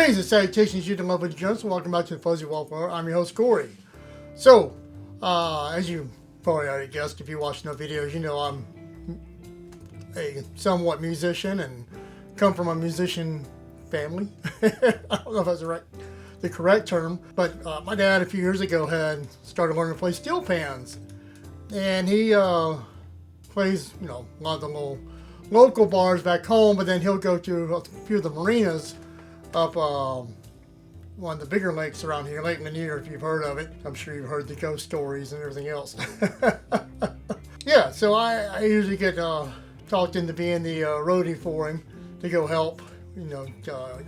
Greetings and salutations, you lovely gents, and welcome back to the Fuzzy Waffle. I'm your host, Corey. So, as you probably already guessed, if you watch no videos, you know I'm a somewhat musician and come from a musician family. I don't know if that's the correct term, but my dad a few years ago had started learning to play steel pans, and he plays, you know, a lot of the little local bars back home, but then he'll go to a few of the marinas up one of the bigger lakes around here, Lake Lanier, if you've heard of it. I'm sure you've heard the ghost stories and everything else. Yeah, so I usually get talked into being the roadie for him to go help, you know,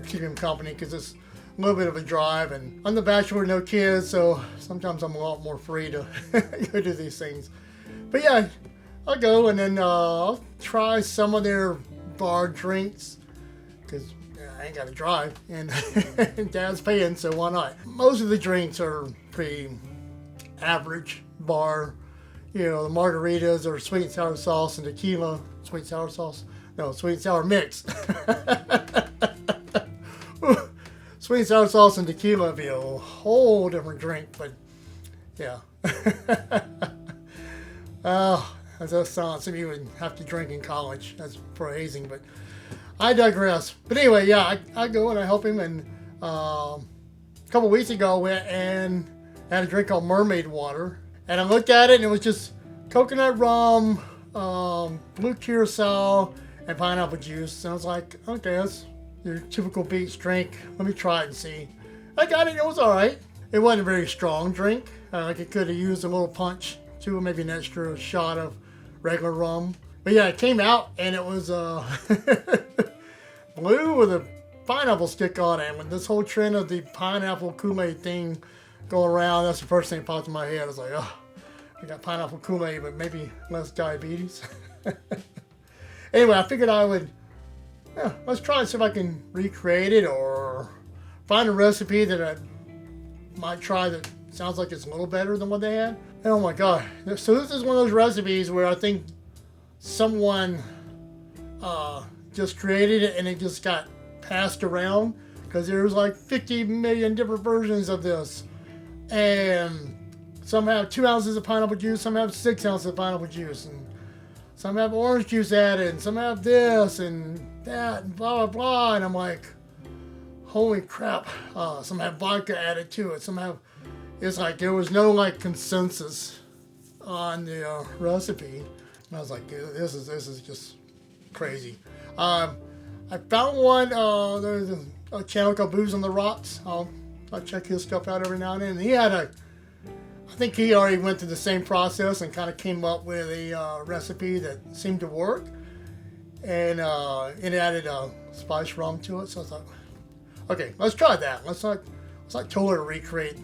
keep him company, because it's a little bit of a drive, and I'm the bachelor, no kids, so sometimes I'm a lot more free to go do these things. But yeah, I'll go, and then I'll try some of their bar drinks, because I ain't got to drive, and Dad's paying, so why not? Most of the drinks are pretty average bar. You know, the margaritas are sweet and sour sauce and tequila. Sweet and sour sauce? No, sweet and sour mix. Sweet and sour sauce and tequila would be a whole different drink, but yeah. That's something some of you would have to drink in college. That's for hazing, but I digress. But anyway, yeah, I go and I help him, and a couple weeks ago I went and had a drink called Mermaid Water, and I looked at it and it was just coconut rum, blue curacao, and pineapple juice, and I was like, okay, that's your typical beach drink. Let me try it and see. I got it. It was all right. It wasn't a very strong drink. Like, it could have used a little punch too, or maybe an extra shot of regular rum. But yeah, it came out and it was blue with a pineapple stick on it. And with this whole trend of the pineapple Kool-Aid thing going around, that's the first thing that popped in my head. I was like, oh, I got pineapple Kool-Aid, but maybe less diabetes. Anyway, I figured I would, let's try and see if I can recreate it or find a recipe that I might try that sounds like it's a little better than what they had. And oh my God. So this is one of those recipes where I think someone just created it and it just got passed around, because there's like 50 million different versions of this, and some have 2 ounces of pineapple juice, some have 6 ounces of pineapple juice, and some have orange juice added, and some have this and that and blah blah blah, and I'm like, holy crap. Some have vodka added to it, some have, it's like there was no like consensus on the recipe. And I was like, this is just crazy. I found one, there's a channel called Booze on the Rocks. I'll check his stuff out every now and then. And he had I think he already went through the same process and kind of came up with a recipe that seemed to work. And it added spiced rum to it. So I thought, okay, let's try that. Let's not totally recreate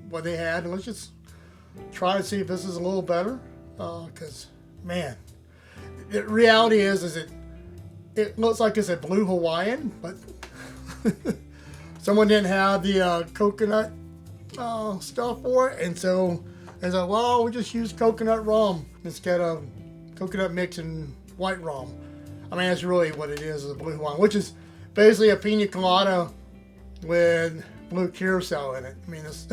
what they had, and let's just try and see if this is a little better. Because man, the reality is it looks like it's a blue Hawaiian, but someone didn't have the coconut stuff for it, and so they said, well, we just use coconut rum instead of coconut mix and white rum. I mean, that's really what it is a blue Hawaiian, which is basically a pina colada with blue curacao in it. I mean, it's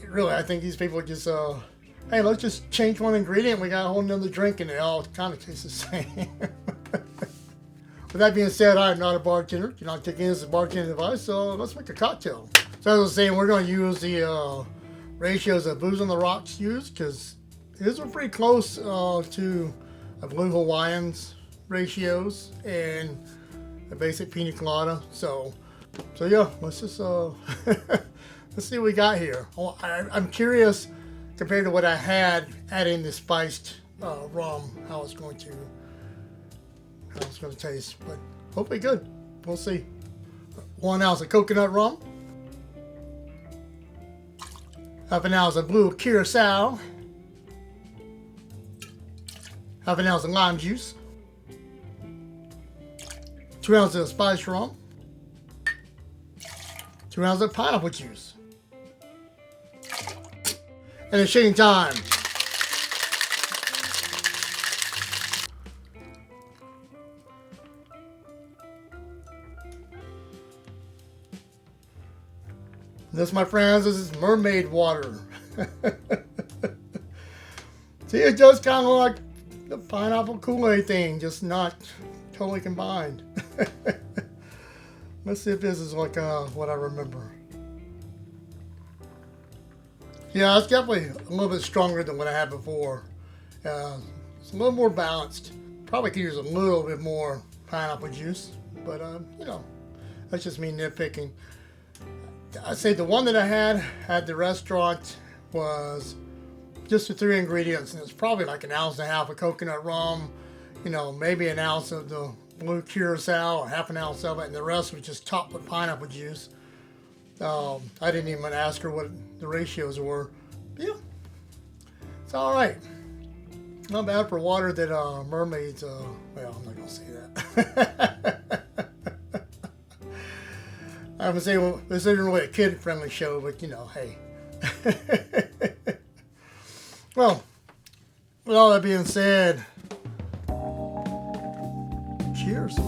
really, I think these people just hey, let's just change one ingredient. We got a whole nother drink, and it all kind of tastes the same. With that being said, I am not a bartender. You're not taking this as bartending advice, so let's make a cocktail. So as I was saying, we're going to use the ratios that Booze on the Rocks use, because these are pretty close to a Blue Hawaiian's ratios and a basic pina colada. So yeah, let's just let's see what we got here. I'm curious, compared to what I had adding the spiced rum, how it's going to taste, but hopefully good. We'll see. 1 ounce of coconut rum, half an ounce of blue curacao, half an ounce of lime juice, 2 ounces of spiced rum, 2 ounces of pineapple juice, and it's shaking time. This, my friends, this is mermaid water. See, it does kind of like the pineapple Kool-Aid thing, just not totally combined. Let's see if this is like what I remember. Yeah, it's definitely a little bit stronger than what I had before. It's a little more balanced. Probably could use a little bit more pineapple juice, but you know, that's just me nitpicking. I'd say the one that I had at the restaurant was just the 3 ingredients, and it's probably like 1.5 ounces of coconut rum, you know, maybe 1 ounce of the Blue Curacao or 1/2 ounce of it, and the rest was just topped with pineapple juice. I didn't even ask her what the ratios were. But yeah, it's all right. Not bad for water that mermaids. Well, I'm not gonna say that. I would say, well, this isn't really a kid-friendly show, but you know, hey. Well, with all that being said, cheers.